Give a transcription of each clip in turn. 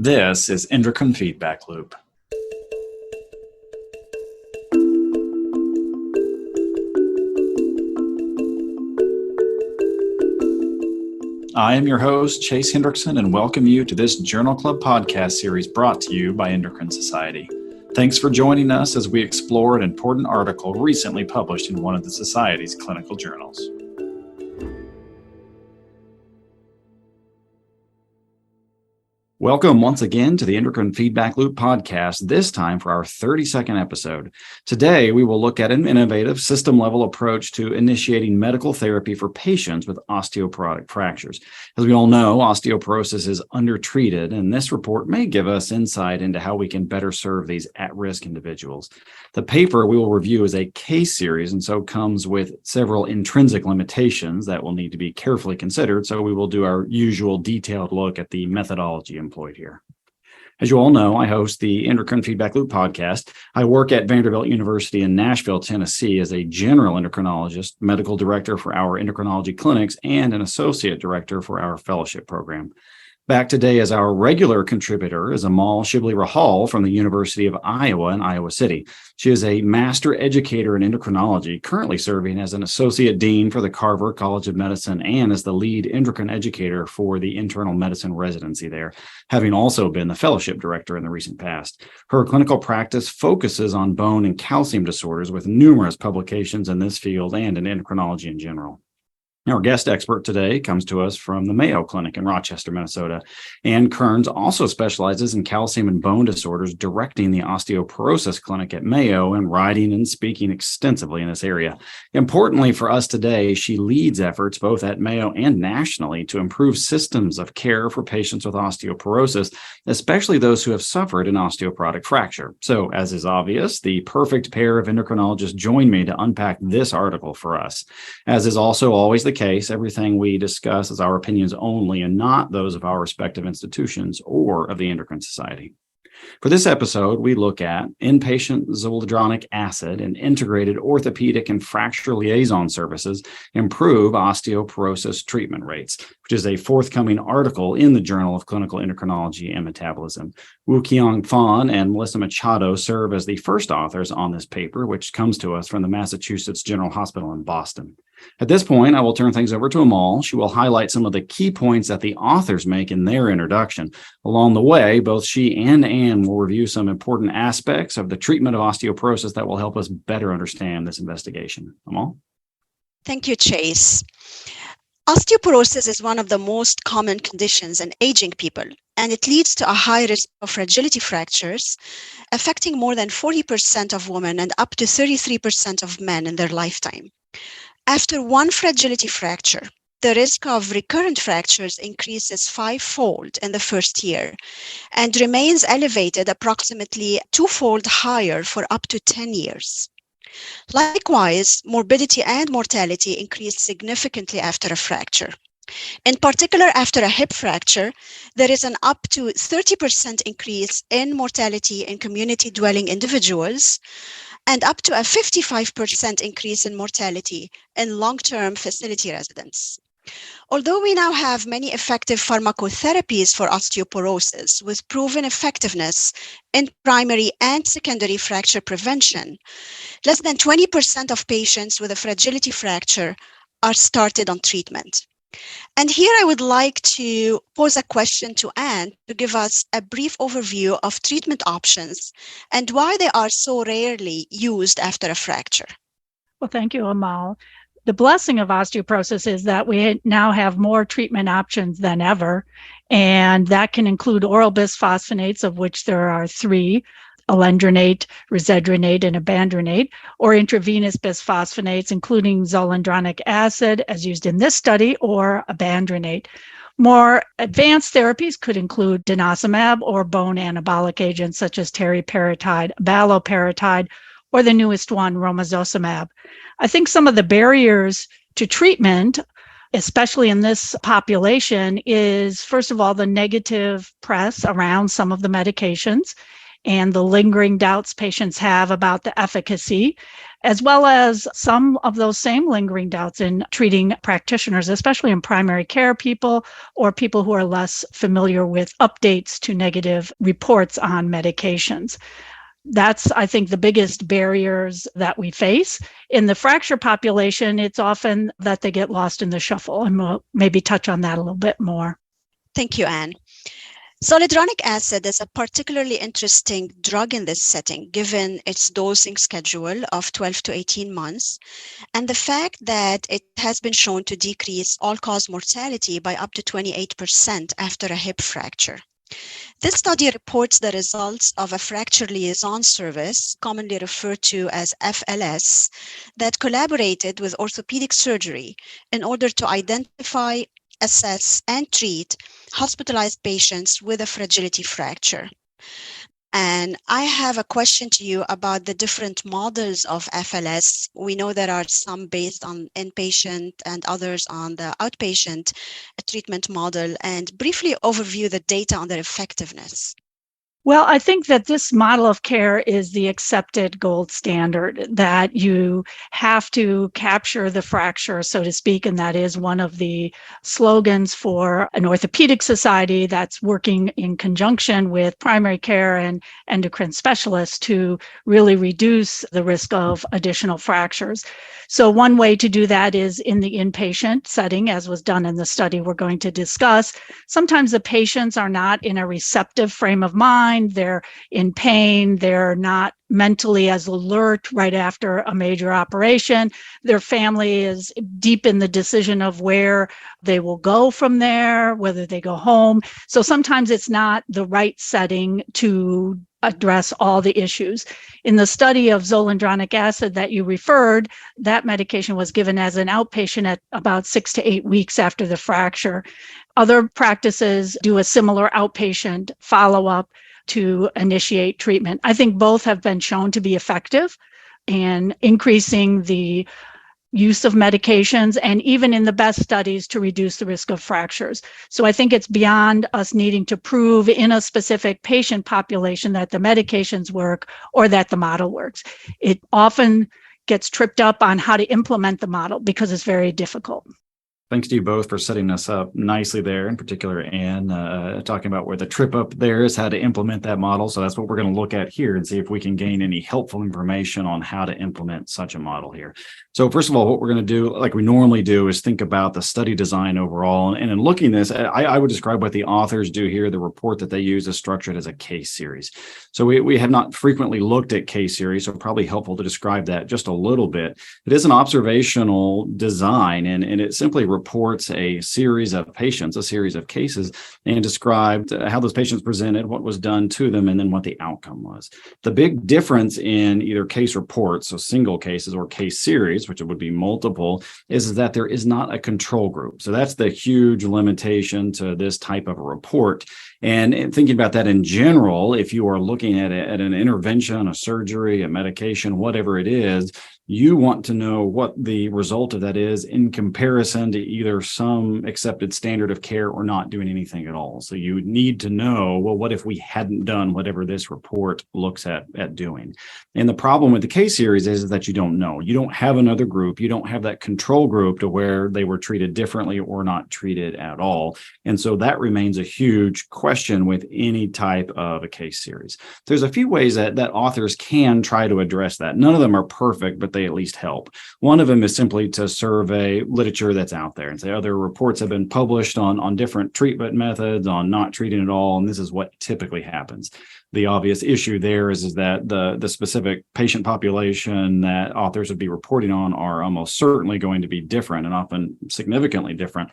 This is Endocrine Feedback Loop. I am your host, Chase Hendrickson, and welcome you to this Journal Club podcast series brought to you by Endocrine Society. Thanks for joining us as we explore an important article recently published in one of the Society's clinical journals. Welcome once again to the Endocrine Feedback Loop podcast, this time for our 32nd episode. Today, we will look at an innovative system-level approach to initiating medical therapy for patients with osteoporotic fractures. As we all know, osteoporosis is undertreated, and this report may give us insight into how we can better serve these at-risk individuals. The paper we will review is a case series, and so comes with several intrinsic limitations that will need to be carefully considered, so we will do our usual detailed look at the methodology employed here. As you all know, I host the Endocrine Feedback Loop podcast. I work at Vanderbilt University in Nashville, Tennessee as a general endocrinologist, medical director for our endocrinology clinics, and an associate director for our fellowship program. Back today as our regular contributor is Amal Shibli-Rahal from the University of Iowa in Iowa City. She is a master educator in endocrinology, currently serving as an associate dean for the Carver College of Medicine and as the lead endocrine educator for the internal medicine residency there, having also been the fellowship director in the recent past. Her clinical practice focuses on bone and calcium disorders with numerous publications in this field and in endocrinology in general. Our guest expert today comes to us from the Mayo Clinic in Rochester, Minnesota. Ann Kearns also specializes in calcium and bone disorders, directing the osteoporosis clinic at Mayo and writing and speaking extensively in this area. Importantly for us today, she leads efforts both at Mayo and nationally to improve systems of care for patients with osteoporosis, especially those who have suffered an osteoporotic fracture. So, as is obvious, the perfect pair of endocrinologists join me to unpack this article for us. As is also always the case, everything we discuss is our opinions only and not those of our respective institutions or of the Endocrine Society. For this episode, we look at inpatient zoledronic acid and integrated orthopedic and fracture liaison services improve osteoporosis treatment rates, which is a forthcoming article in the Journal of Clinical Endocrinology and Metabolism. Wu-Kiang Fan and Melissa Machado serve as the first authors on this paper, which comes to us from the Massachusetts General Hospital in Boston. At this point, I will turn things over to Amal. She will highlight some of the key points that the authors make in their introduction. Along the way, both she and Ann will review some important aspects of the treatment of osteoporosis that will help us better understand this investigation. Amal? Thank you, Chase. Osteoporosis is one of the most common conditions in aging people, and it leads to a high risk of fragility fractures, affecting more than 40% of women and up to 33% of men in their lifetime. After one fragility fracture, the risk of recurrent fractures increases fivefold in the first year and remains elevated approximately twofold higher for up to 10 years. Likewise, morbidity and mortality increase significantly after a fracture. In particular, after a hip fracture, there is an up to 30% increase in mortality in community-dwelling individuals and up to a 55% increase in mortality in long-term facility residents. Although we now have many effective pharmacotherapies for osteoporosis with proven effectiveness in primary and secondary fracture prevention, less than 20% of patients with a fragility fracture are started on treatment. And here I would like to pose a question to Ann to give us a brief overview of treatment options and why they are so rarely used after a fracture. Well, thank you, Amal. The blessing of osteoporosis is that we now have more treatment options than ever, and that can include oral bisphosphonates, of which there are 3, alendronate, risedronate, and abandronate, or intravenous bisphosphonates, including zoledronic acid, as used in this study, or abandronate. More advanced therapies could include denosumab or bone anabolic agents such as teriparatide, abaloparatide, or the newest one, romosozumab. I think some of the barriers to treatment, especially in this population, is, first of all, the negative press around some of the medications and the lingering doubts patients have about the efficacy. as well as some of those same lingering doubts in treating practitioners, especially in primary care people or people who are less familiar with updates to negative reports on medications. That's, I think, the biggest barriers that we face. In the fracture population, it's often that they get lost in the shuffle, and we'll maybe touch on that a little bit more. Thank you, Anne. Zoledronic acid is a particularly interesting drug in this setting, given its dosing schedule of 12 to 18 months, and the fact that it has been shown to decrease all-cause mortality by up to 28% after a hip fracture. This study reports the results of a fracture liaison service, commonly referred to as FLS, that collaborated with orthopedic surgery in order to identify, assess, and treat hospitalized patients with a fragility fracture. And I have a question to you about the different models of FLS. We know there are some based on inpatient and others on the outpatient treatment model, and briefly overview the data on their effectiveness. Well, I think that this model of care is the accepted gold standard, that you have to capture the fracture, so to speak, and that is one of the slogans for an orthopedic society that's working in conjunction with primary care and endocrine specialists to really reduce the risk of additional fractures. So one way to do that is in the inpatient setting, as was done in the study we're going to discuss. Sometimes the patients are not in a receptive frame of mind. They're in pain. They're not mentally as alert right after a major operation. Their family is deep in the decision of where they will go from there, whether they go home. So sometimes it's not the right setting to address all the issues. In the study of zoledronic acid that you referred, that medication was given as an outpatient at about 6 to 8 weeks after the fracture. Other practices do a similar outpatient follow-up to initiate treatment. I think both have been shown to be effective in increasing the use of medications, and even in the best studies to reduce the risk of fractures. So I think it's beyond us needing to prove in a specific patient population that the medications work or that the model works. It often gets tripped up on how to implement the model because it's very difficult. Thanks to you both for setting us up nicely there, in particular, Anne, talking about where the trip up there is, how to implement that model. So that's what we're going to look at here and see if we can gain any helpful information on how to implement such a model here. So first of all, what we're going to do, like we normally do, is think about the study design overall. And in looking at this, I would describe what the authors do here. The report that they use is structured as a case series. So we have not frequently looked at case series, so probably helpful to describe that just a little bit. It is an observational design, and it simply reports a series of patients, a series of cases, and described how those patients presented, what was done to them, and then what the outcome was. The big difference in either case reports, so single cases, or case series, which it would be multiple, is that there is not a control group. So that's the huge limitation to this type of a report. And thinking about that in general, if you are looking at an intervention, a surgery, a medication, whatever it is, you want to know what the result of that is in comparison to either some accepted standard of care or not doing anything at all. So you need to know, well, what if we hadn't done whatever this report looks at doing? And the problem with the case series is that you don't know. You don't have another group. You don't have that control group to where they were treated differently or not treated at all. And so that remains a huge question with any type of a case series. There's a few ways that authors can try to address that. None of them are perfect, but they at least help. One of them is simply to survey literature that's out there and say, other reports have been published on different treatment methods, on not treating at all, and this is what typically happens. The obvious issue there is that the specific patient population that authors would be reporting on are almost certainly going to be different, and often significantly different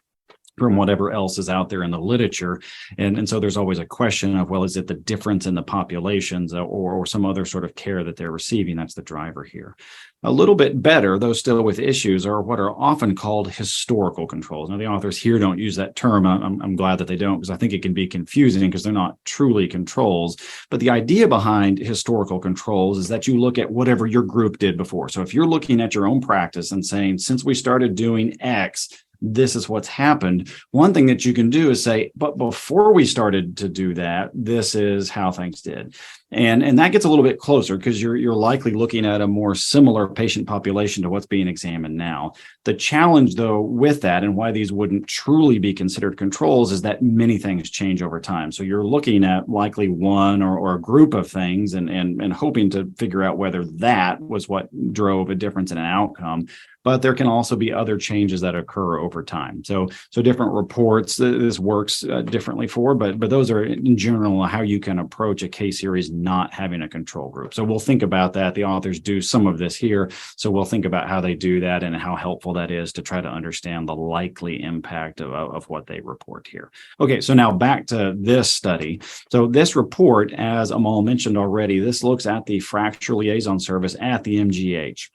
from whatever else is out there in the literature. And so there's always a question of, well, is it the difference in the populations or some other sort of care that they're receiving? That's the driver here. A little bit better, though still with issues, are what are often called historical controls. Now, the authors here don't use that term. I'm glad that they don't, because I think it can be confusing because they're not truly controls. But the idea behind historical controls is that you look at whatever your group did before. So if you're looking at your own practice and saying, since we started doing X, this is what's happened. One thing that you can do is say, but before we started to do that, this is how things did. And that gets a little bit closer because you're likely looking at a more similar patient population to what's being examined now. The challenge, though, with that and why these wouldn't truly be considered controls is that many things change over time. So you're looking at likely one or a group of things and hoping to figure out whether that was what drove a difference in an outcome. But there can also be other changes that occur over time. So different reports, this works differently for, but those are in general how you can approach a case series not having a control group. So we'll think about that. The authors do some of this here. So we'll think about how they do that and how helpful that is to try to understand the likely impact of what they report here. Okay, so now back to this study. So this report, as Amal mentioned already, this looks at the fracture liaison service at the MGH.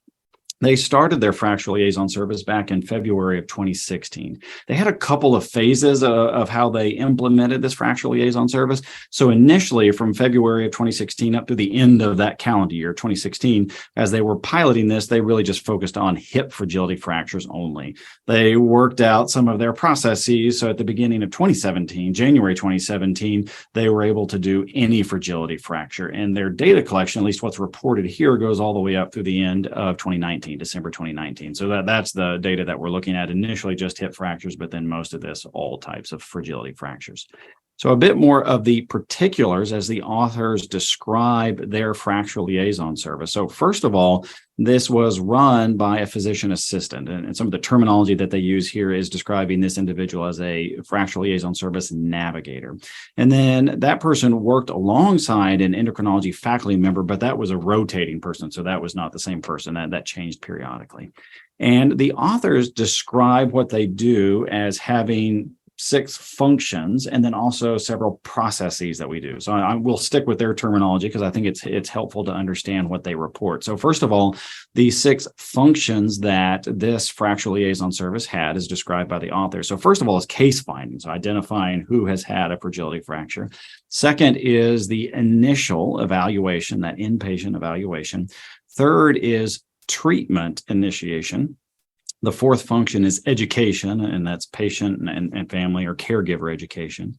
They started their fracture liaison service back in February of 2016. They had a couple of phases of how they implemented this fracture liaison service. So initially from February of 2016 up to the end of that calendar year, 2016, as they were piloting this, they really just focused on hip fragility fractures only. They worked out some of their processes. So at the beginning of 2017, January 2017, they were able to do any fragility fracture. And their data collection, at least what's reported here, goes all the way up through the end of 2019. December 2019. So that's the data that we're looking at. Initially just hip fractures, but then most of this, all types of fragility fractures. So a bit more of the particulars as the authors describe their fracture liaison service. So first of all, this was run by a physician assistant, and some of the terminology that they use here is describing this individual as a fracture liaison service navigator. And then that person worked alongside an endocrinology faculty member, but that was a rotating person. So that was not the same person. That changed periodically. And the authors describe what they do as having 6 functions and then also several processes that we do. So I will stick with their terminology because I think it's helpful to understand what they report. So first of all, the 6 functions that this fracture liaison service had is described by the author. So first of all is case finding, so identifying who has had a fragility fracture. Second is the initial evaluation, that inpatient evaluation. Third is treatment initiation. The fourth function is education, and that's patient and family or caregiver education.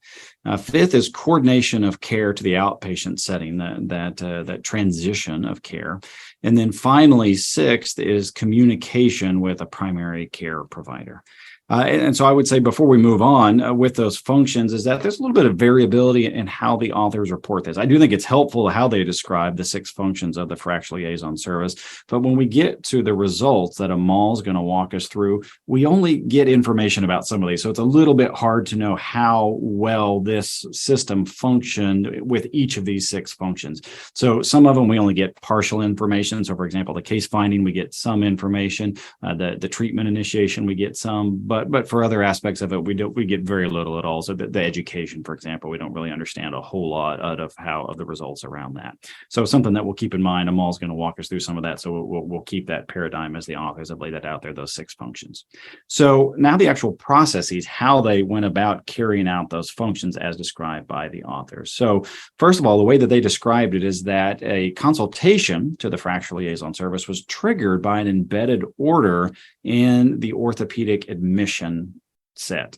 Fifth is coordination of care to the outpatient setting, that transition of care. And then finally, sixth is communication with a primary care provider. And so I would say before we move on with those functions is that there's a little bit of variability in how the authors report this. I do think it's helpful how they describe the 6 functions of the fracture liaison service. But when we get to the results that Amal is going to walk us through, we only get information about some of these. So it's a little bit hard to know how well this system functioned with each of these 6 functions. So some of them we only get partial information. So for example, the case finding, we get some information. The treatment initiation, we get some. But for other aspects of it, we get very little at all. So the education, for example, we don't really understand a whole lot of the results around that. So something that we'll keep in mind. Amal's going to walk us through some of that. So we'll keep that paradigm as the authors have laid that out there, those 6 functions. So now the actual processes, how they went about carrying out those functions as described by the authors. So first of all, the way that they described it is that a consultation to the fracture liaison service was triggered by an embedded order in the orthopedic admission set.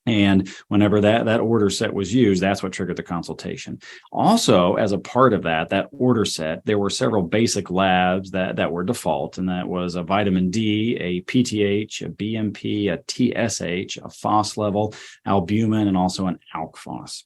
And whenever that order set was used, that's what triggered the consultation. Also, as a part of that order set, there were several basic labs that were default, and that was a vitamin D, a PTH, a BMP, a TSH, a FOS level, albumin, and also an ALK-FOS.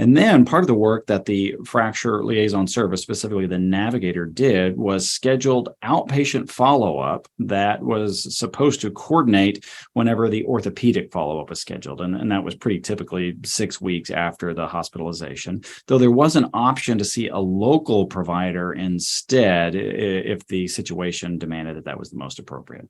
And then part of the work that the fracture liaison service, specifically the navigator, did was scheduled outpatient follow-up that was supposed to coordinate whenever the orthopedic follow-up was scheduled. And that was pretty typically 6 weeks after the hospitalization, though there was an option to see a local provider instead if the situation demanded that was the most appropriate.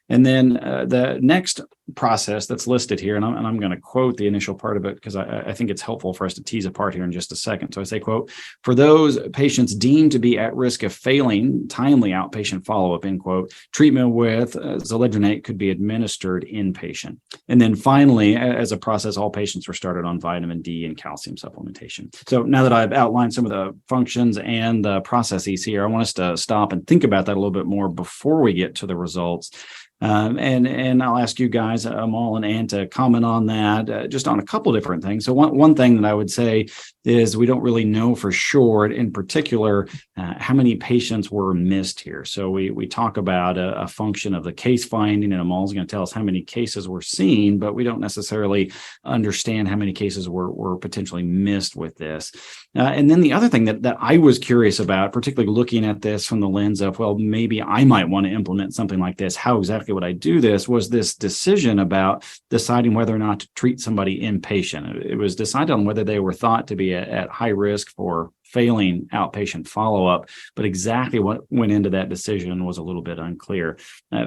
And then the next process that's listed here, and I'm going to quote the initial part of it because I think it's helpful for us to tease apart here in just a second. So I say, quote, "For those patients deemed to be at risk of failing timely outpatient follow-up," end quote, "treatment with zoledronate could be administered inpatient." And then finally, as a process, all patients were started on vitamin D and calcium supplementation. So now that I've outlined some of the functions and the processes here, I want us to stop and think about that a little bit more before we get to the results. And I'll ask you guys, Amal and Ann, to comment on that, just on a couple different things. So one thing that I would say is we don't really know for sure, in particular, how many patients were missed here. So we talk about a function of the case finding, and Amal's going to tell us how many cases were seen, but we don't necessarily understand how many cases were potentially missed with this. And then the other thing that I was curious about, particularly looking at this from the lens of, well, maybe I might want to implement something like this. How exactly would I do this? Was this decision about deciding whether or not to treat somebody inpatient. It was decided on whether they were thought to be at high risk for failing outpatient follow-up, but exactly what went into that decision was a little bit unclear.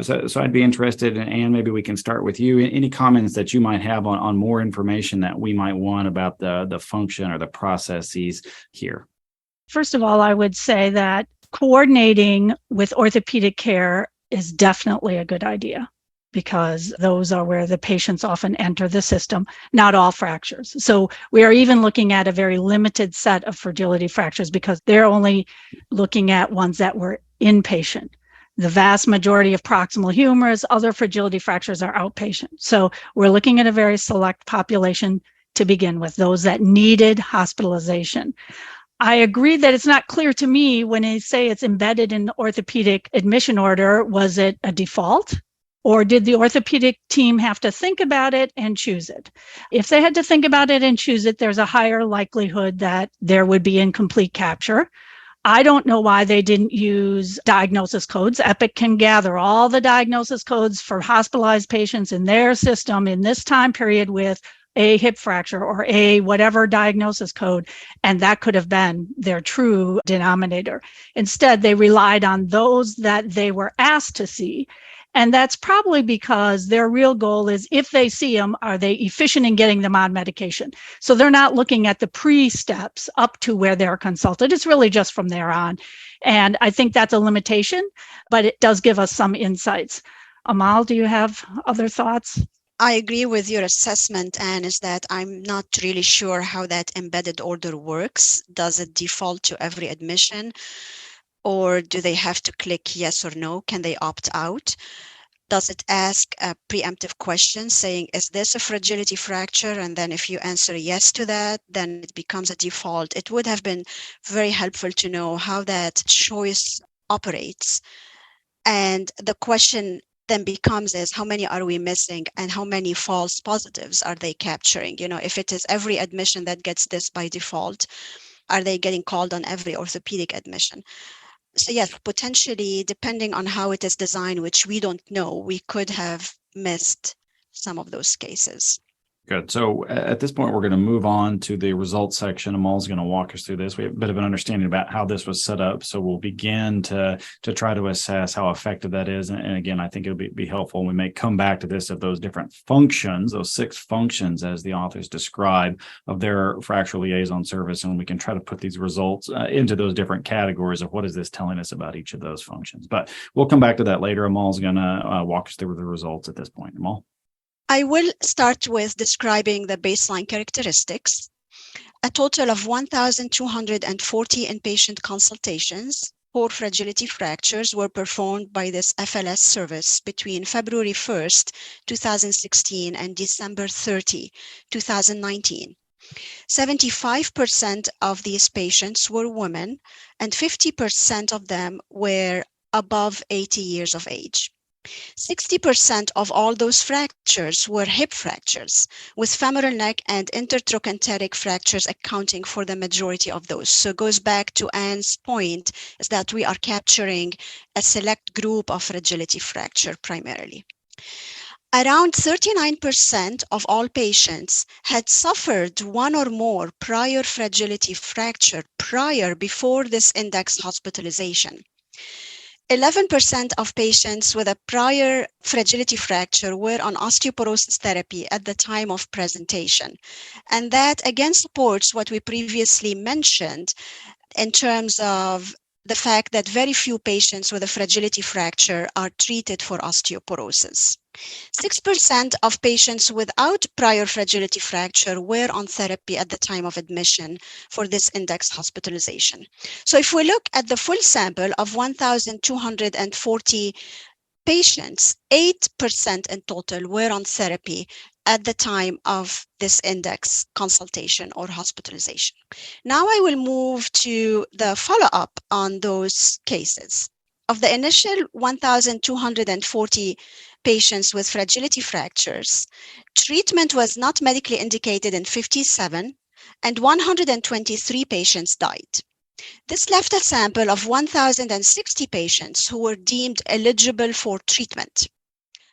So I'd be interested, and maybe we can start with you. Any comments that you might have on more information that we might want about the function or the processes here? First of all, I would say that coordinating with orthopedic care is definitely a good idea, because those are where the patients often enter the system, not all fractures. So we are even looking at a very limited set of fragility fractures because they're only looking at ones that were inpatient. The vast majority of proximal humerus, other fragility fractures are outpatient. So we're looking at a very select population to begin with, those that needed hospitalization. I agree that it's not clear to me when they say it's embedded in the orthopedic admission order. Was it a default? Or did the orthopedic team have to think about it and choose it? If they had to think about it and choose it, there's a higher likelihood that there would be incomplete capture. I don't know why they didn't use diagnosis codes. Epic can gather all the diagnosis codes for hospitalized patients in their system in this time period with a hip fracture or a whatever diagnosis code, and that could have been their true denominator. Instead, they relied on those that they were asked to see. And that's probably because their real goal is, if they see them, are they efficient in getting them on medication? So they're not looking at the pre-steps up to where they're consulted. It's really just from there on. And I think that's a limitation, but it does give us some insights. Amal, do you have other thoughts? I agree with your assessment, Anne, is that I'm not really sure how that embedded order works. Does it default to every admission? Or do they have to click yes or no? Can they opt out? Does it ask a preemptive question saying, is this a fragility fracture? And then if you answer yes to that, then it becomes a default. It would have been very helpful to know how that choice operates. And the question then becomes is, how many are we missing and how many false positives are they capturing? You know, if it is every admission that gets this by default, are they getting called on every orthopedic admission? So yes, potentially, depending on how it is designed, which we don't know, we could have missed some of those cases. Good. So at this point, we're going to move on to the results section. Amal's going to walk us through this. We have a bit of an understanding about how this was set up. So we'll begin to try to assess how effective that is. And again, I think it'll be helpful. We may come back to this of those different functions, those 6 functions as the authors describe of their fracture liaison service. And we can try to put these results into those different categories of what is this telling us about each of those functions. But we'll come back to that later. Amal's going to walk us through the results at this point. Amal? I will start with describing the baseline characteristics. A total of 1,240 inpatient consultations for fragility fractures were performed by this FLS service between February 1st, 2016 and December 30, 2019. 75% of these patients were women, and 50% of them were above 80 years of age. 60% of all those fractures were hip fractures, with femoral neck and intertrochanteric fractures accounting for the majority of those. So it goes back to Anne's point, is that we are capturing a select group of fragility fracture primarily. Around 39% of all patients had suffered one or more prior fragility fracture before this index hospitalization. 11% of patients with a prior fragility fracture were on osteoporosis therapy at the time of presentation. And that again supports what we previously mentioned in terms of the fact that very few patients with a fragility fracture are treated for osteoporosis. 6% of patients without prior fragility fracture were on therapy at the time of admission for this index hospitalization. So if we look at the full sample of 1,240 patients, 8% in total, were on therapy at the time of this index consultation or hospitalization. Now I will move to the follow-up on those cases. Of the initial 1,240 patients with fragility fractures, treatment was not medically indicated in 57, and 123 patients died. This left a sample of 1,060 patients who were deemed eligible for treatment.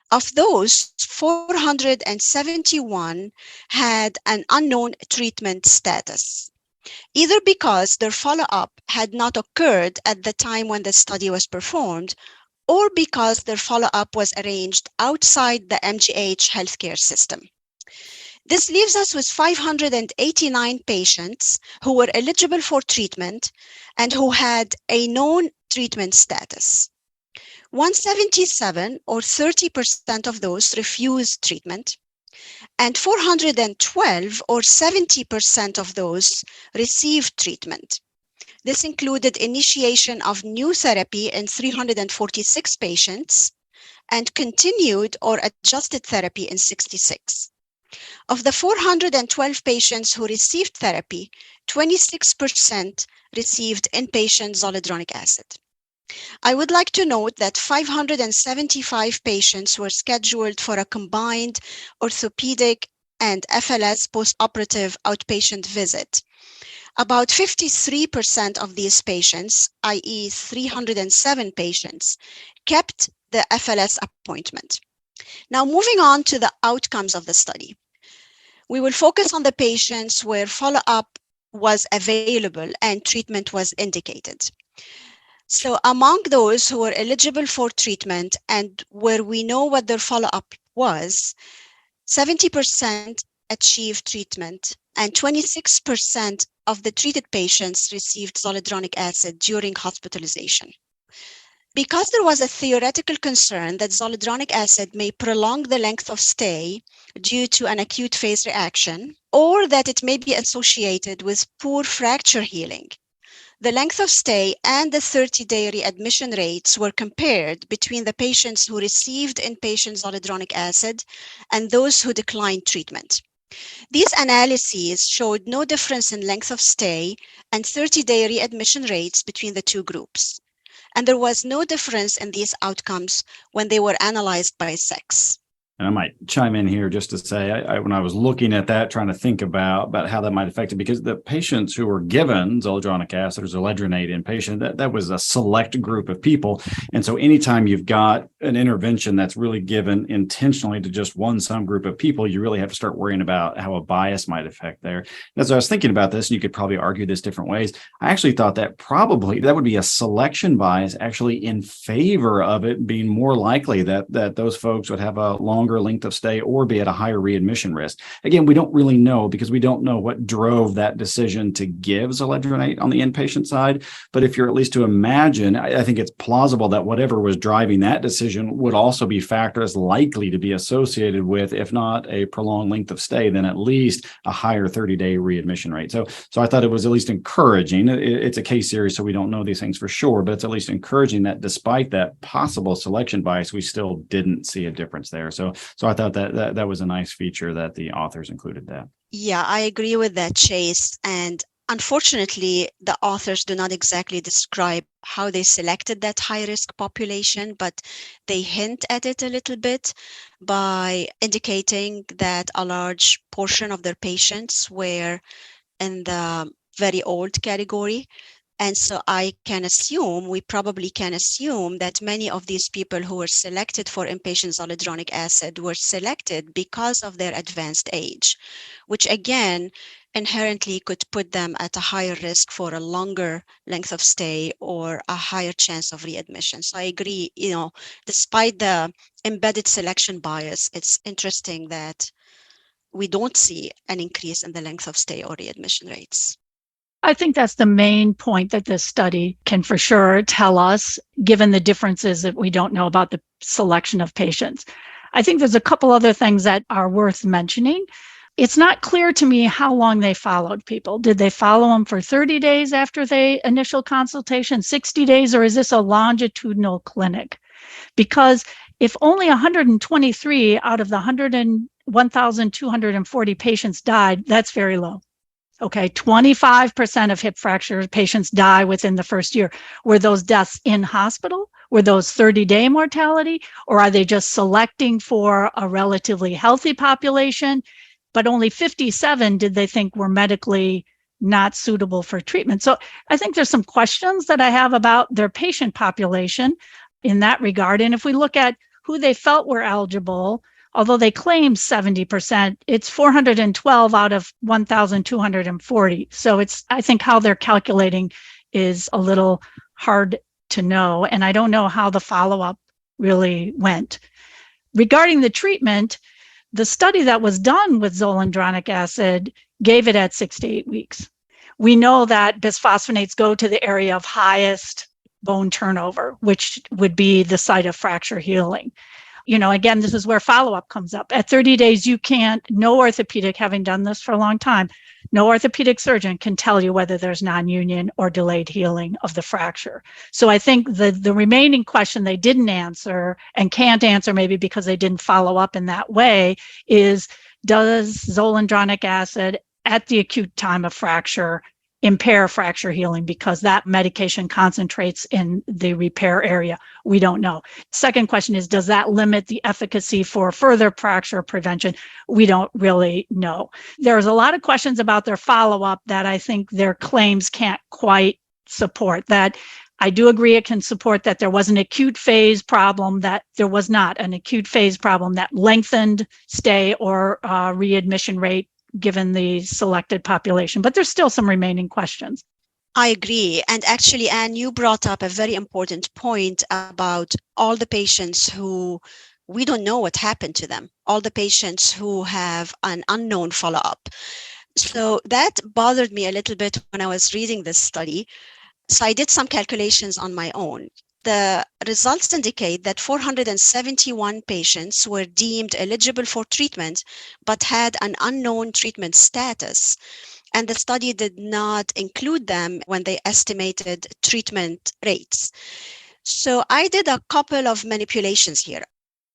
Of those, 471 had an unknown treatment status, either because their follow-up had not occurred at the time when the study was performed, or because their follow-up was arranged outside the MGH healthcare system. This leaves us with 589 patients who were eligible for treatment and who had a known treatment status. 177, or 30% of those, refused treatment, and 412, or 70% of those, received treatment. This included initiation of new therapy in 346 patients and continued or adjusted therapy in 66. Of the 412 patients who received therapy, 26% received inpatient zoledronic acid. I would like to note that 575 patients were scheduled for a combined orthopedic and FLS postoperative outpatient visit. About 53% of these patients, i.e. 307 patients, kept the FLS appointment. Now, moving on to the outcomes of the study. We will focus on the patients where follow-up was available and treatment was indicated. So among those who were eligible for treatment and where we know what their follow-up was, 70% achieved treatment and 26% of the treated patients received zoledronic acid during hospitalization. Because there was a theoretical concern that zoledronic acid may prolong the length of stay due to an acute phase reaction, or that it may be associated with poor fracture healing, the length of stay and the 30-day readmission rates were compared between the patients who received inpatient zoledronic acid and those who declined treatment. These analyses showed no difference in length of stay and 30-day readmission rates between the two groups. And there was no difference in these outcomes when they were analyzed by sex. And I might chime in here just to say, when I was looking at that, trying to think about how that might affect it, because the patients who were given zoledronic acid or zoledronate inpatient, that was a select group of people. And so anytime you've got an intervention that's really given intentionally to just one subgroup of people, you really have to start worrying about how a bias might affect there. As I was thinking about this, and you could probably argue this different ways, I actually thought that probably that would be a selection bias actually in favor of it being more likely that those folks would have a longer length of stay or be at a higher readmission risk. Again, we don't really know because we don't know what drove that decision to give zoledronate on the inpatient side. But if you're at least to imagine, I think it's plausible that whatever was driving that decision would also be factors likely to be associated with, if not a prolonged length of stay, then at least a higher 30-day readmission rate. So I thought it was at least encouraging. It's a case series, so we don't know these things for sure, but it's at least encouraging that despite that possible selection bias, we still didn't see a difference there. So I thought that was a nice feature that the authors included that. Yeah, I agree with that, Chase. And unfortunately, the authors do not exactly describe how they selected that high-risk population, but they hint at it a little bit by indicating that a large portion of their patients were in the very old category. And so we probably can assume that many of these people who were selected for inpatient zoledronic acid were selected because of their advanced age, which again, inherently could put them at a higher risk for a longer length of stay or a higher chance of readmission. So I agree, despite the embedded selection bias, it's interesting that we don't see an increase in the length of stay or readmission rates. I think that's the main point that this study can for sure tell us, given the differences that we don't know about the selection of patients. I think there's a couple other things that are worth mentioning. It's not clear to me how long they followed people. Did they follow them for 30 days after the initial consultation, 60 days, or is this a longitudinal clinic? because if only 123 out of the 1,240 patients died, that's very low. Okay, 25% of hip fracture patients die within the first year. Were those deaths in hospital? Were those 30-day mortality? Or are they just selecting for a relatively healthy population? But only 57 did they think were medically not suitable for treatment. So I think there's some questions that I have about their patient population in that regard. And if we look at who they felt were eligible, although they claim 70%, it's 412 out of 1,240. So I think how they're calculating is a little hard to know. And I don't know how the follow-up really went. Regarding the treatment, the study that was done with zoledronic acid gave it at 6 to 8 weeks. We know that bisphosphonates go to the area of highest bone turnover, which would be the site of fracture healing. Again, this is where follow-up comes up. At 30 days, no orthopedic, having done this for a long time, no orthopedic surgeon can tell you whether there's non-union or delayed healing of the fracture. So I think the remaining question they didn't answer and can't answer, maybe because they didn't follow up in that way, is does zoledronic acid at the acute time of fracture impair fracture healing, because that medication concentrates in the repair area? We don't know. Second question is, does that limit the efficacy for further fracture prevention? We don't really know. There's a lot of questions about their follow-up that I think their claims can't quite support. That I do agree it can support that there was an acute phase problem, that there was not an acute phase problem that lengthened stay or readmission rate given the selected population. But there's still some remaining questions. I agree. And actually, Anne, you brought up a very important point about all the patients who we don't know what happened to them, all the patients who have an unknown follow-up. So that bothered me a little bit when I was reading this study. So I did some calculations on my own. The results indicate that 471 patients were deemed eligible for treatment, but had an unknown treatment status. And the study did not include them when they estimated treatment rates. So I did a couple of manipulations here.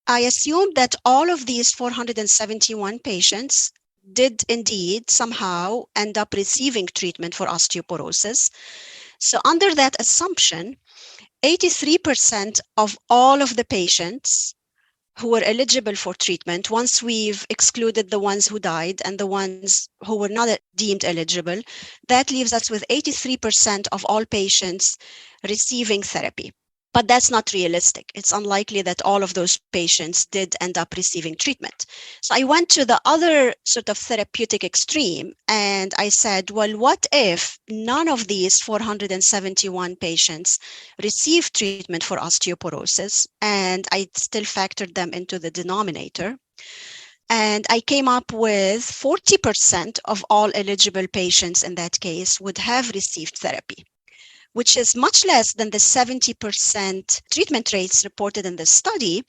I assumed that all of these 471 patients did indeed somehow end up receiving treatment for osteoporosis. So under that assumption, 83% of all of the patients who were eligible for treatment, once we've excluded the ones who died and the ones who were not deemed eligible, that leaves us with 83% of all patients receiving therapy. But that's not realistic. It's unlikely that all of those patients did end up receiving treatment. So I went to the other sort of therapeutic extreme and I said, well, what if none of these 471 patients received treatment for osteoporosis and I still factored them into the denominator? And I came up with 40% of all eligible patients in that case would have received therapy, which is much less than the 70% treatment rates reported in the study.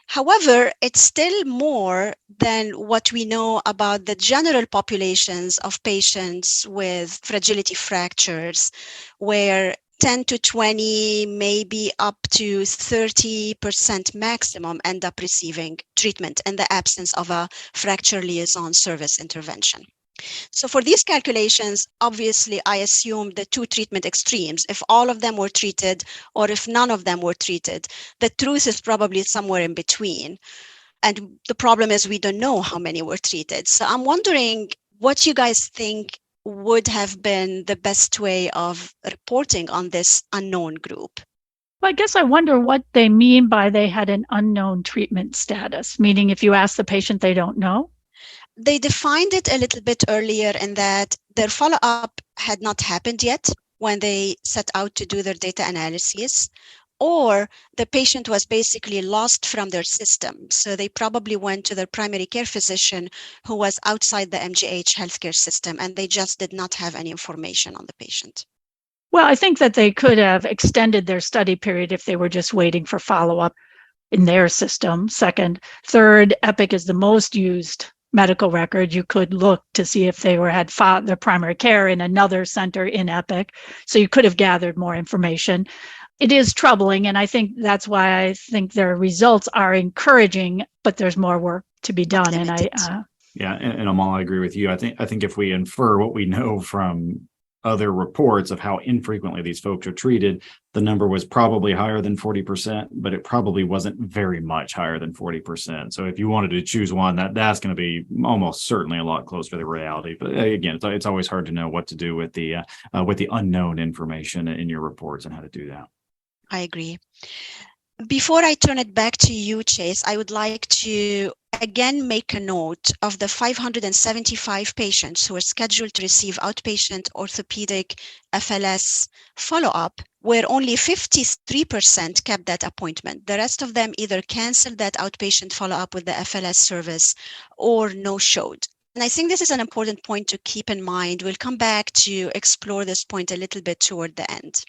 However, it's still more than what we know about the general populations of patients with fragility fractures, where 10 to 20, maybe up to 30% maximum end up receiving treatment in the absence of a fracture liaison service intervention. So for these calculations, obviously, I assumed the two treatment extremes. If all of them were treated or if none of them were treated, the truth is probably somewhere in between. And the problem is we don't know how many were treated. So I'm wondering what you guys think would have been the best way of reporting on this unknown group. Well, I guess I wonder what they mean by they had an unknown treatment status, meaning if you ask the patient, they don't know. They defined it a little bit earlier in that their follow-up had not happened yet when they set out to do their data analysis, or the patient was basically lost from their system. So they probably went to their primary care physician who was outside the MGH healthcare system, and they just did not have any information on the patient. Well, I think that they could have extended their study period if they were just waiting for follow-up in their system. Second. Third, Epic is the most used medical record. You could look to see if they had their primary care in another center in Epic. So you could have gathered more information. it is troubling. And I think that's why I think their results are encouraging, but there's more work to be done. And and Amal, I agree with you. I think if we infer what we know from other reports of how infrequently these folks are treated, the number was probably higher than 40%, but it probably wasn't very much higher than 40%. So if you wanted to choose one, that's going to be almost certainly a lot closer to the reality. But again, it's always hard to know what to do with the unknown information in your reports and how to do that. I agree. Before I turn it back to you, Chase, I would like to again make a note of the 575 patients who are scheduled to receive outpatient orthopedic FLS follow-up, where only 53% kept that appointment. The rest of them either canceled that outpatient follow-up with the FLS service or no-showed. And I think this is an important point to keep in mind. We'll come back to explore this point a little bit toward the end.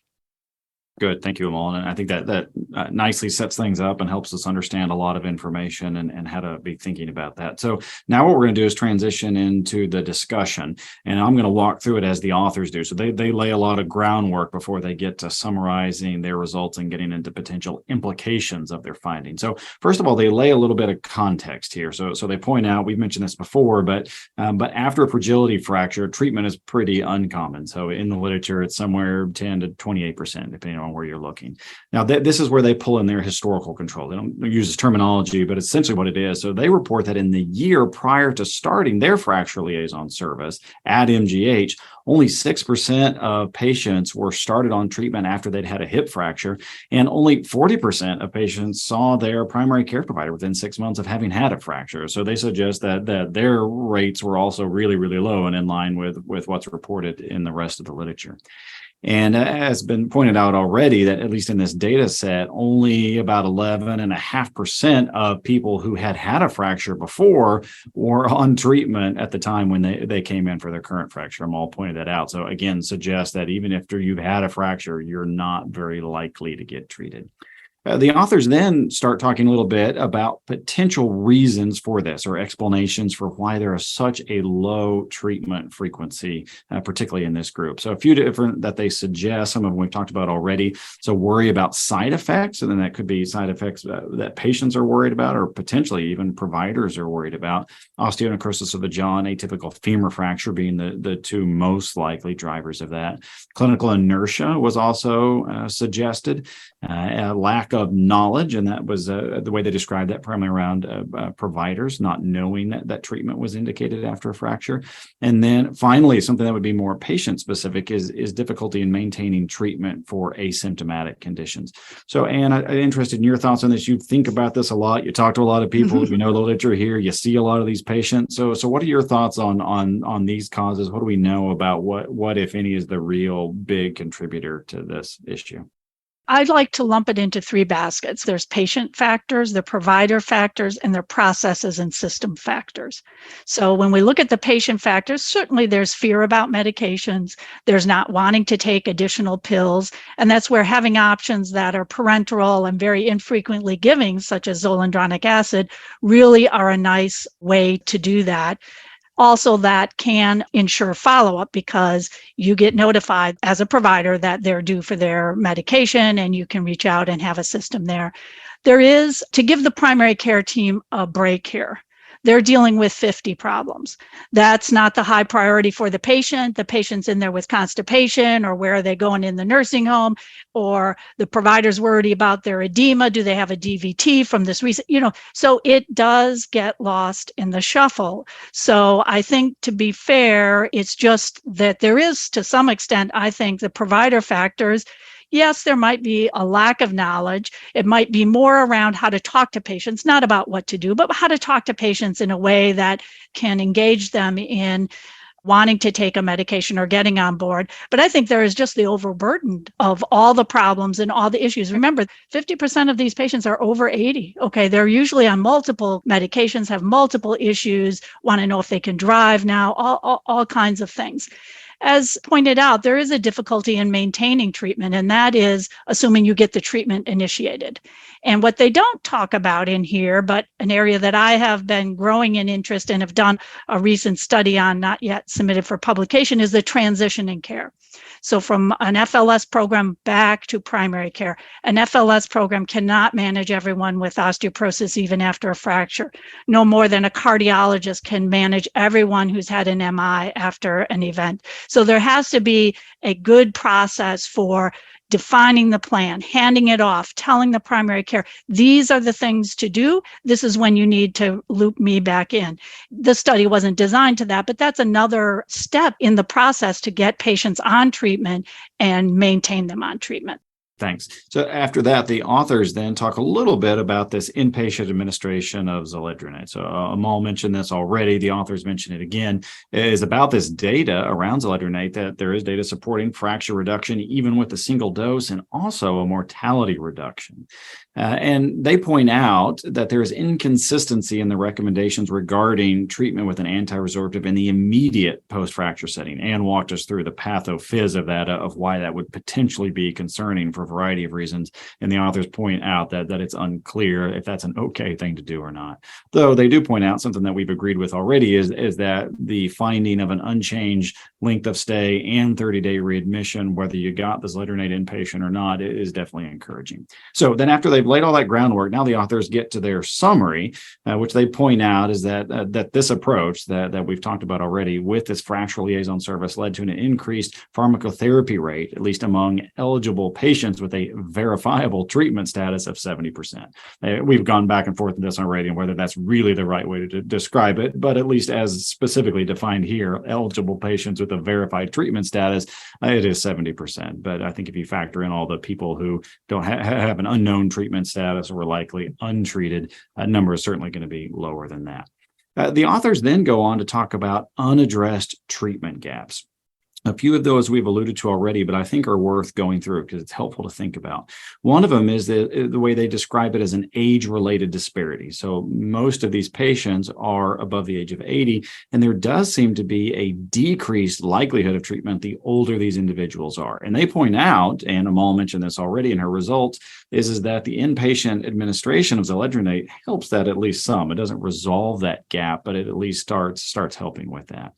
Good. Thank you, Amal. And I think that nicely sets things up and helps us understand a lot of information and how to be thinking about that. So now what we're going to do is transition into the discussion, and I'm going to walk through it as the authors do. So they lay a lot of groundwork before they get to summarizing their results and getting into potential implications of their findings. So first of all, they lay a little bit of context here. So they point out, we've mentioned this before, but after a fragility fracture, treatment is pretty uncommon. So in the literature, it's somewhere 10 to 28%, depending on where you're looking. Now, this is where they pull in their historical control. They don't use this terminology, but essentially what it is. So they report that in the year prior to starting their fracture liaison service at MGH, only 6% of patients were started on treatment after they'd had a hip fracture, and only 40% of patients saw their primary care provider within 6 months of having had a fracture. So they suggest that their rates were also really, really low and in line with what's reported in the rest of the literature. And as been pointed out already, that at least in this data set, only about 11.5% of people who had a fracture before were on treatment at the time when they came in for their current fracture. I'm all pointed that out. So again, suggests that even after you've had a fracture, you're not very likely to get treated. The authors then start talking a little bit about potential reasons for this, or explanations for why there is such a low treatment frequency, particularly in this group. So a few different that they suggest, some of them we've talked about already. So worry about side effects, and then that could be side effects that patients are worried about, or potentially even providers are worried about. Osteonecrosis of the jaw and atypical femur fracture being the two most likely drivers of that. Clinical inertia was also suggested. A lack of knowledge, and that was the way they described that, primarily around providers not knowing that treatment was indicated after a fracture. And then finally, something that would be more patient specific is difficulty in maintaining treatment for asymptomatic conditions. So Anne, I'm interested in your thoughts on this. You think about this a lot. You talk to a lot of people. You know the literature here. You see a lot of these patients. So what are your thoughts on these causes? What do we know about what if any is the real big contributor to this issue? I'd like to lump it into three baskets. There's patient factors, the provider factors, and their processes and system factors. So when we look at the patient factors, certainly there's fear about medications. There's not wanting to take additional pills. And that's where having options that are parenteral and very infrequently giving, such as zoledronic acid, really are a nice way to do that. Also, that can ensure follow-up because you get notified as a provider that they're due for their medication, and you can reach out and have a system there. There is, to give the primary care team a break here, they're dealing with 50 problems. That's not the high priority for the patient. The patient's in there with constipation, or where are they going in the nursing home, or the provider's worried about their edema. Do they have a DVT from this recent, so it does get lost in the shuffle. So I think, to be fair, it's just that there is, to some extent, I think the provider factors. Yes, there might be a lack of knowledge. It might be more around how to talk to patients, not about what to do, but how to talk to patients in a way that can engage them in wanting to take a medication or getting on board. But I think there is just the overburden of all the problems and all the issues. Remember, 50% of these patients are over 80. Okay, they're usually on multiple medications, have multiple issues, want to know if they can drive now, all kinds of things. as pointed out, there is a difficulty in maintaining treatment, and that is assuming you get the treatment initiated. And what they don't talk about in here, but an area that I have been growing in interest and have done a recent study on, not yet submitted for publication, is the transition in care. So from an FLS program back to primary care. An FLS program cannot manage everyone with osteoporosis even after a fracture. No more than a cardiologist can manage everyone who's had an MI after an event. So there has to be a good process for defining the plan, handing it off, telling the primary care, these are the things to do. This is when you need to loop me back in. The study wasn't designed to that, but that's another step in the process to get patients on treatment and maintain them on treatment. Thanks. So after that, the authors then talk a little bit about this inpatient administration of zoledronate. So Amal mentioned this already. The authors mention it again. It is about this data around zoledronate that there is data supporting fracture reduction even with a single dose and also a mortality reduction. And they point out that there is inconsistency in the recommendations regarding treatment with an anti-resorptive in the immediate post-fracture setting. Anne walked us through the pathophys of that, of why that would potentially be concerning for a variety of reasons. And the authors point out that it's unclear if that's an okay thing to do or not. Though they do point out something that we've agreed with already is that the finding of an unchanged length of stay and 30-day readmission, whether you got the zoledronate inpatient or not, is definitely encouraging. So then after they've laid all that groundwork, now the authors get to their summary, which they point out is that this approach that we've talked about already with this fracture liaison service led to an increased pharmacotherapy rate, at least among eligible patients with a verifiable treatment status of 70%. We've gone back and forth with this already and whether that's really the right way to describe it, but at least as specifically defined here, eligible patients with a verified treatment status, it is 70%. But I think if you factor in all the people who don't have an unknown treatment status or likely untreated, that number is certainly going to be lower than that. The authors then go on to talk about unaddressed treatment gaps. A few of those we've alluded to already, but I think are worth going through because it's helpful to think about. One of them is the way they describe it as an age-related disparity. So most of these patients are above the age of 80, and there does seem to be a decreased likelihood of treatment the older these individuals are. And they point out, and Amal mentioned this already in her results, is that the inpatient administration of zoledronate helps that at least some. It doesn't resolve that gap, but it at least starts helping with that.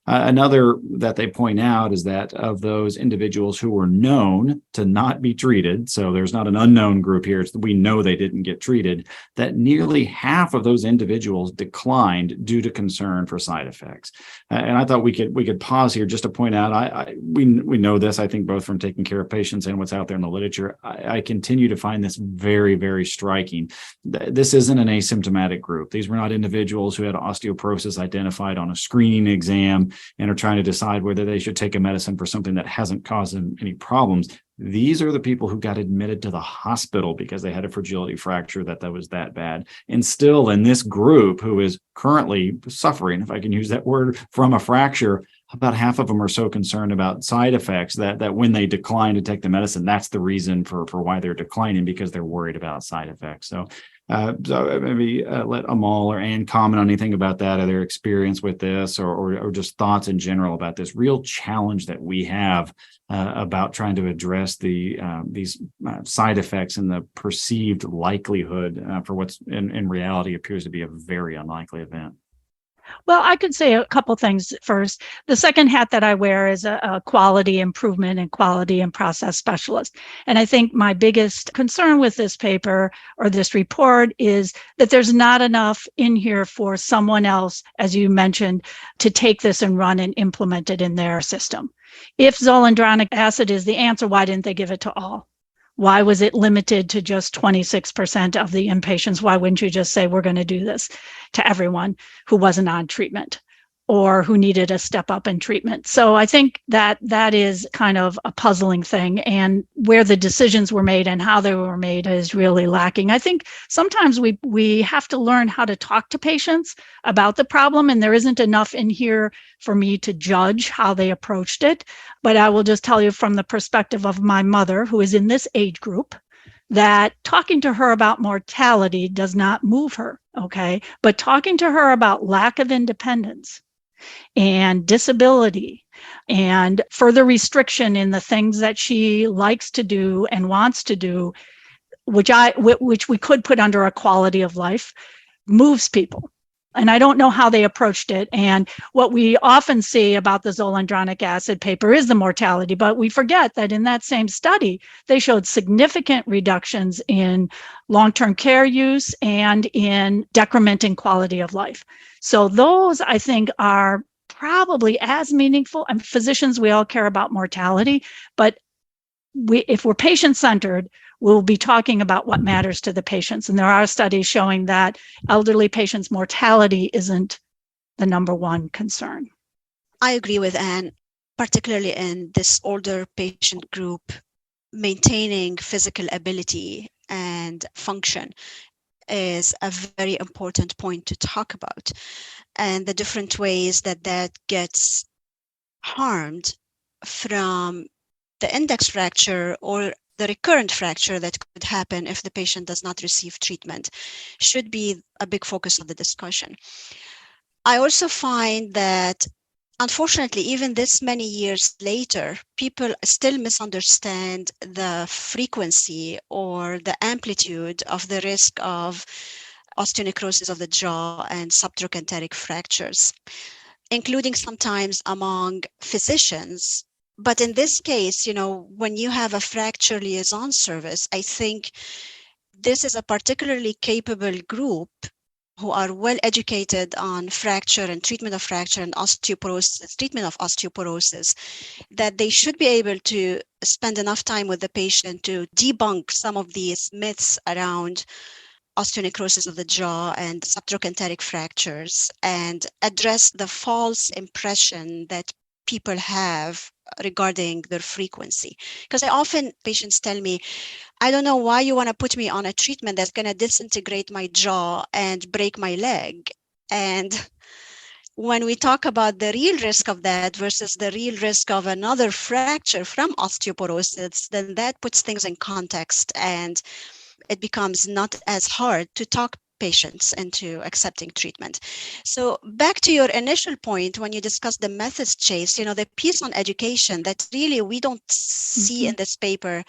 Another that they point out is that of those individuals who were known to not be treated, so there's not an unknown group here, we know they didn't get treated, that nearly half of those individuals declined due to concern for side effects. And I thought we could pause here just to point out, we know this, I think, both from taking care of patients and what's out there in the literature. I continue to find this very, very striking. This isn't an asymptomatic group. These were not individuals who had osteoporosis identified on a screening exam and are trying to decide whether they should take a medicine for something that hasn't caused them any problems. These are the people who got admitted to the hospital because they had a fragility fracture that was that bad. And still in this group who is currently suffering, if I can use that word, from a fracture, about half of them are so concerned about side effects that when they decline to take the medicine, that's the reason for why they're declining, because they're worried about side effects. So maybe let Amal or Anne comment on anything about that, or their experience with this, or just thoughts in general about this real challenge that we have about trying to address these side effects and the perceived likelihood for what's in reality appears to be a very unlikely event. Well, I could say a couple things first. The second hat that I wear is a quality improvement and quality and process specialist. And I think my biggest concern with this paper or this report is that there's not enough in here for someone else, as you mentioned, to take this and run and implement it in their system. If zoledronic acid is the answer, why didn't they give it to all? Why was it limited to just 26% of the inpatients? Why wouldn't you just say, we're going to do this to everyone who wasn't on treatment or who needed a step up in treatment? So I think that is kind of a puzzling thing, and where the decisions were made and how they were made is really lacking. I think sometimes we have to learn how to talk to patients about the problem, and there isn't enough in here for me to judge how they approached it. But I will just tell you from the perspective of my mother, who is in this age group, that talking to her about mortality does not move her, okay? But talking to her about lack of independence and disability and further restriction in the things that she likes to do and wants to do, which we could put under a quality of life, moves people. And I don't know how they approached it. And what we often see about the zoledronic acid paper is the mortality, but we forget that in that same study, they showed significant reductions in long-term care use and in decrement in quality of life. So those, I think, are probably as meaningful. And physicians, we all care about mortality, but if we're patient-centered, we'll be talking about what matters to the patients. And there are studies showing that elderly patients' mortality isn't the number one concern. I agree with Anne, particularly in this older patient group. Maintaining physical ability and function is a very important point to talk about, and the different ways that that gets harmed from the index fracture or the recurrent fracture that could happen if the patient does not receive treatment should be a big focus of the discussion. I also find that, unfortunately, even this many years later, people still misunderstand the frequency or the amplitude of the risk of osteonecrosis of the jaw and subtrochanteric fractures, including sometimes among physicians. But in this case, when you have a fracture liaison service, I think this is a particularly capable group who are well educated on fracture and treatment of fracture and osteoporosis, treatment of osteoporosis, that they should be able to spend enough time with the patient to debunk some of these myths around osteonecrosis of the jaw and subtrochanteric fractures and address the false impression that people have regarding their frequency. Because patients tell me, I don't know why you want to put me on a treatment that's going to disintegrate my jaw and break my leg. And when we talk about the real risk of that versus the real risk of another fracture from osteoporosis, then that puts things in context and it becomes not as hard to talk patients into accepting treatment. So back to your initial point, when you discuss the methods, Chase, the piece on education that really we don't see in this paper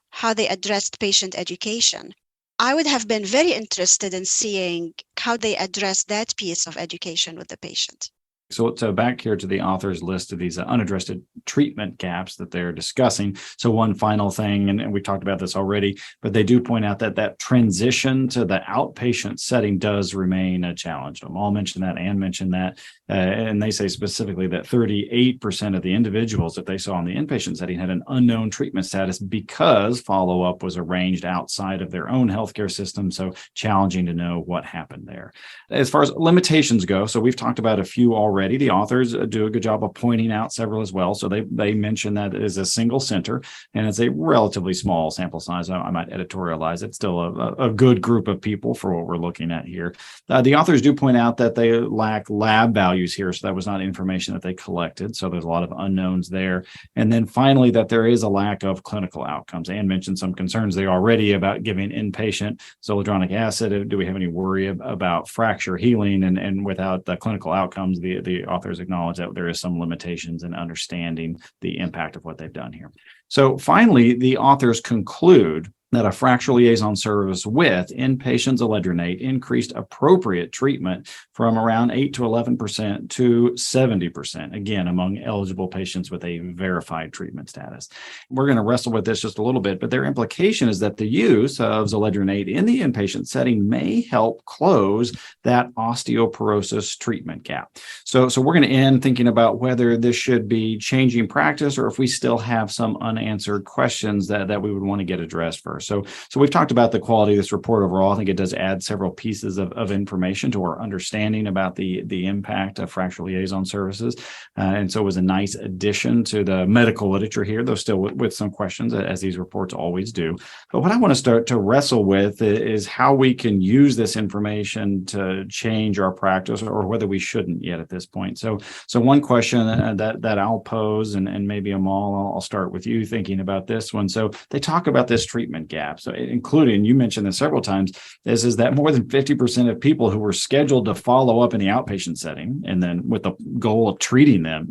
how they addressed patient education. I would have been very interested in seeing how they address that piece of education with the patient. So back here to the author's list of these unaddressed treatment gaps that they're discussing. So one final thing, and we talked about this already, but they do point out that transition to the outpatient setting does remain a challenge. Amal mentioned that, Anne mentioned that, and they say specifically that 38% of the individuals that they saw in the inpatient setting had an unknown treatment status because follow-up was arranged outside of their own healthcare system. So challenging to know what happened there. As far as limitations go, so we've talked about a few already. The authors do a good job of pointing out several as well. So they mention that it is a single center and it's a relatively small sample size. I might editorialize it. Still a good group of people for what we're looking at here. The authors do point out that they lack lab values here. So that was not information that they collected. So there's a lot of unknowns there. And then finally, that there is a lack of clinical outcomes. Anne mentioned some concerns there already about giving inpatient zoledronic acid. Do we have any worry about fracture healing? And without the clinical outcomes, the authors acknowledge that there is some limitations in understanding the impact of what they've done here. So finally, the authors conclude that a fracture liaison service with inpatient zoledronate increased appropriate treatment from around 8 to 11% to 70%, again, among eligible patients with a verified treatment status. We're going to wrestle with this just a little bit, but their implication is that the use of zoledronate in the inpatient setting may help close that osteoporosis treatment gap. So we're going to end thinking about whether this should be changing practice or if we still have some unanswered questions that we would want to get addressed first. So we've talked about the quality of this report overall. I think it does add several pieces of information to our understanding about the impact of fracture liaison services. And so it was a nice addition to the medical literature here, though still with some questions, as these reports always do. But what I want to start to wrestle with is how we can use this information to change our practice or whether we shouldn't yet at this point. So one question that I'll pose, and maybe Amal, I'll start with you thinking about this one. So they talk about this treatment gap. So including, you mentioned this several times, is that more than 50% of people who were scheduled to follow up in the outpatient setting, and then with the goal of treating them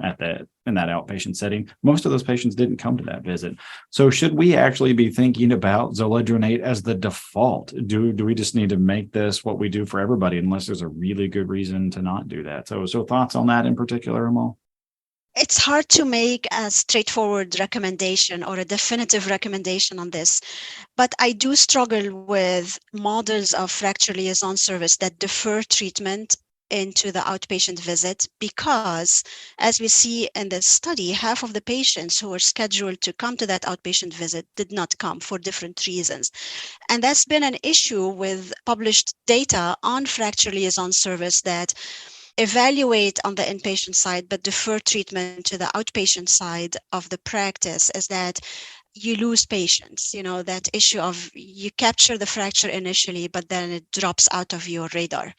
in that outpatient setting, most of those patients didn't come to that visit. So should we actually be thinking about zoledronate as the default? Do we just need to make this what we do for everybody unless there's a really good reason to not do that? So thoughts on that in particular, Amal? It's hard to make a straightforward recommendation or a definitive recommendation on this, but I do struggle with models of fracture liaison service that defer treatment into the outpatient visit because, as we see in the study, half of the patients who were scheduled to come to that outpatient visit did not come for different reasons. And that's been an issue with published data on fracture liaison service that evaluate on the inpatient side but defer treatment to the outpatient side of the practice, is that you lose patients. That issue of you capture the fracture initially, but then it drops out of your radar.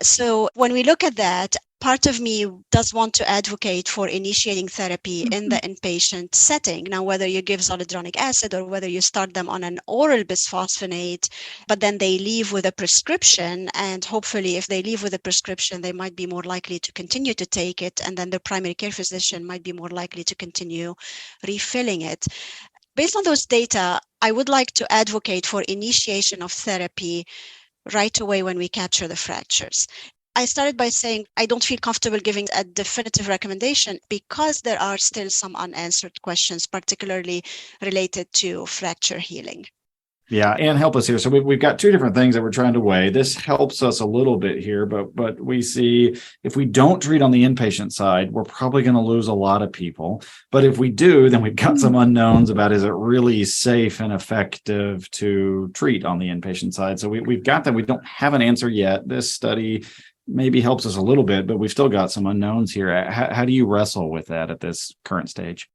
So when we look at that, part of me does want to advocate for initiating therapy in the inpatient setting. Now, whether you give zoledronic acid or whether you start them on an oral bisphosphonate, but then they leave with a prescription, and hopefully if they leave with a prescription, they might be more likely to continue to take it, and then their primary care physician might be more likely to continue refilling it. Based on those data, I would like to advocate for initiation of therapy right away when we capture the fractures. I started by saying I don't feel comfortable giving a definitive recommendation because there are still some unanswered questions, particularly related to fracture healing. Yeah, and help us here. So we've got two different things that we're trying to weigh. This helps us a little bit here, but we see if we don't treat on the inpatient side, we're probably going to lose a lot of people. But if we do, then we've got some unknowns about, is it really safe and effective to treat on the inpatient side? So we've got that. We don't have an answer yet. This study maybe helps us a little bit, but we've still got some unknowns here. How do you wrestle with that at this current stage?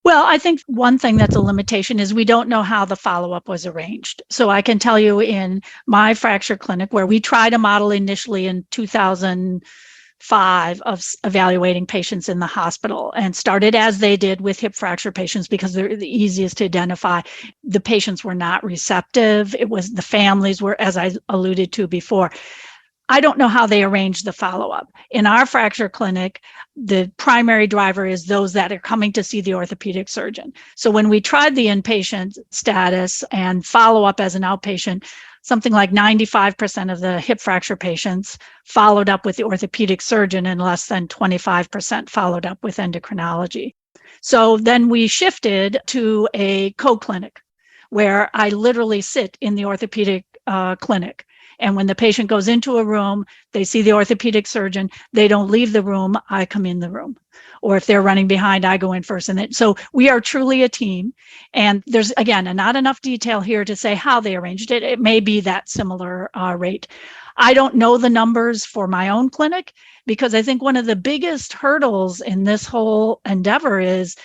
Well, I think one thing that's a limitation is we don't know how the follow-up was arranged. So I can tell you in my fracture clinic, where we tried a model initially in 2005 of evaluating patients in the hospital, and started as they did with hip fracture patients because they're the easiest to identify. The patients were not receptive. It was the families were, as I alluded to before. I don't know how they arrange the follow-up. In our fracture clinic, the primary driver is those that are coming to see the orthopedic surgeon. So when we tried the inpatient status and follow-up as an outpatient, something like 95% of the hip fracture patients followed up with the orthopedic surgeon, and less than 25% followed up with endocrinology. So then we shifted to a co-clinic where I literally sit in the orthopedic clinic. And when the patient goes into a room, they see the orthopedic surgeon, they don't leave the room, I come in the room. Or if they're running behind, I go in first. And then, so we are truly a team. And there's, again, not enough detail here to say how they arranged it. It may be that similar rate. I don't know the numbers for my own clinic, because I think one of the biggest hurdles in this whole endeavor is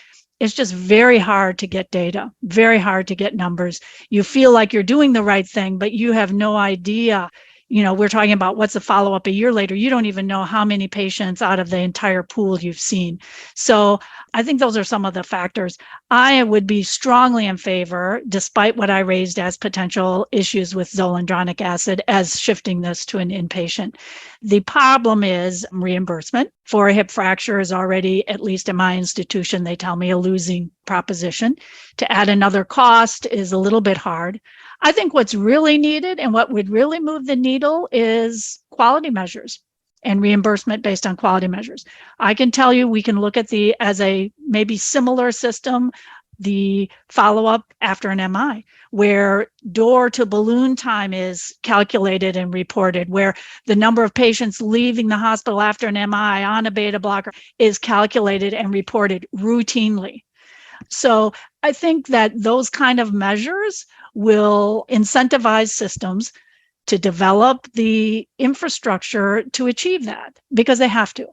it's just very hard to get data, very hard to get numbers. You feel like you're doing the right thing, but you have no idea. We're talking about what's the follow-up a year later. You don't even know how many patients out of the entire pool you've seen. So I think those are some of the factors. I would be strongly in favor, despite what I raised as potential issues with zoledronic acid, as shifting this to an inpatient. The problem is reimbursement for a hip fracture is already, at least in my institution, they tell me, a losing proposition. To add another cost is a little bit hard. I think what's really needed and what would really move the needle is quality measures and reimbursement based on quality measures. I can tell you, we can look at as a maybe similar system, the follow-up after an MI, where door to balloon time is calculated and reported, where the number of patients leaving the hospital after an MI on a beta blocker is calculated and reported routinely. So I think that those kind of measures will incentivize systems to develop the infrastructure to achieve that, because they have to.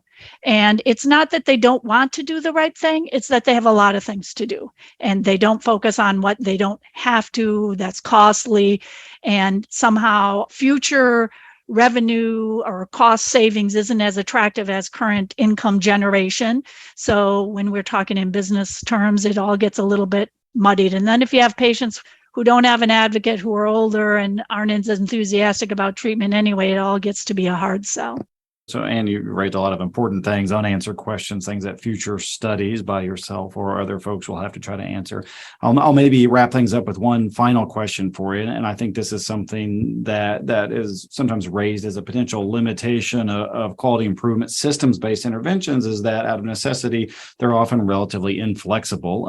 And it's not that they don't want to do the right thing, it's that they have a lot of things to do. And they don't focus on what they don't have to, that's costly, and somehow future revenue or cost savings isn't as attractive as current income generation. So when we're talking in business terms, it all gets a little bit muddied. And then if you have patients who don't have an advocate, who are older and aren't as enthusiastic about treatment anyway, it all gets to be a hard sell. So, Anne, you raised a lot of important things, unanswered questions, things that future studies by yourself or other folks will have to try to answer. I'll maybe wrap things up with one final question for you. And I think this is something that is sometimes raised as a potential limitation of quality improvement. Systems-based interventions is that out of necessity, they're often relatively inflexible.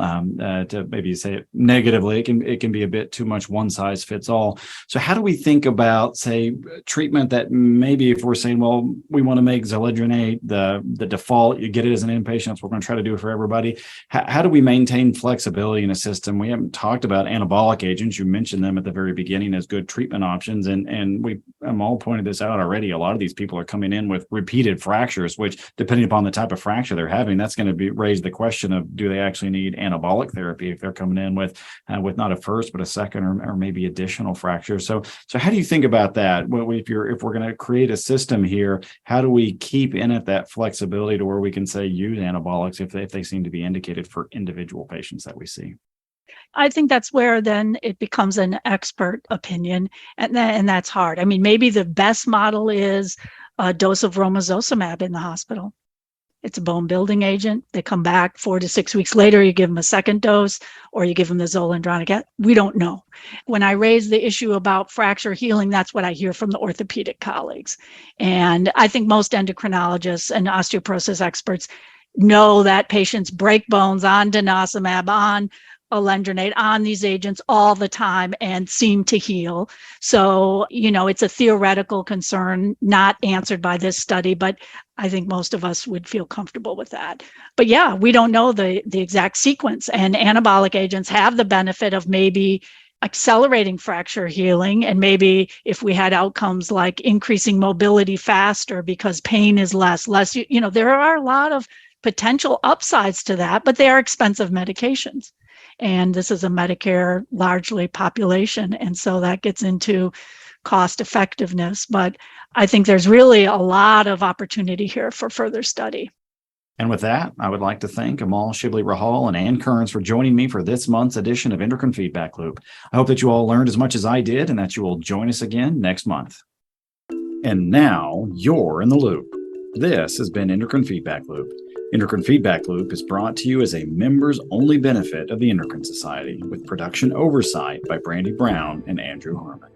To maybe say it negatively, it can be a bit too much one size fits all. So how do we think about, say, treatment that maybe if we're saying, well, we want to make zoledronate the default, you get it as an inpatient, that's what we're going to try to do for everybody. How do we maintain flexibility in a system? We haven't talked about anabolic agents. You mentioned them at the very beginning as good treatment options. And we all pointed this out already. A lot of these people are coming in with repeated fractures, which depending upon the type of fracture they're having, that's going to raise the question of, do they actually need anabolic therapy if they're coming in with not a first, but a second or maybe additional fractures? So how do you think about that? If we're going to create a system here, how do we keep in it that flexibility to where we can say use anabolics if they seem to be indicated for individual patients that we see? I think that's where then it becomes an expert opinion, and that's hard. I mean, maybe the best model is a dose of romosozumab in the hospital. It's a bone building agent. They come back 4 to 6 weeks later, you give them a second dose, or you give them the zoledronate. We don't know. When I raise the issue about fracture healing, that's what I hear from the orthopedic colleagues. And I think most endocrinologists and osteoporosis experts know that patients break bones on denosumab, on alendronate, on these agents all the time and seem to heal. So, it's a theoretical concern not answered by this study, but I think most of us would feel comfortable with that. But yeah, we don't know the exact sequence, and anabolic agents have the benefit of maybe accelerating fracture healing. And maybe if we had outcomes like increasing mobility faster because pain is less, there are a lot of potential upsides to that, but they are expensive medications. And this is a Medicare largely population. And so that gets into cost effectiveness. But I think there's really a lot of opportunity here for further study. And with that, I would like to thank Amal Shibli-Rahal and Ann Kearns for joining me for this month's edition of Endocrine Feedback Loop. I hope that you all learned as much as I did and that you will join us again next month. And now you're in the loop. This has been Endocrine Feedback Loop. Endocrine Feedback Loop is brought to you as a members-only benefit of the Endocrine Society, with production oversight by Brandy Brown and Andrew Harmon.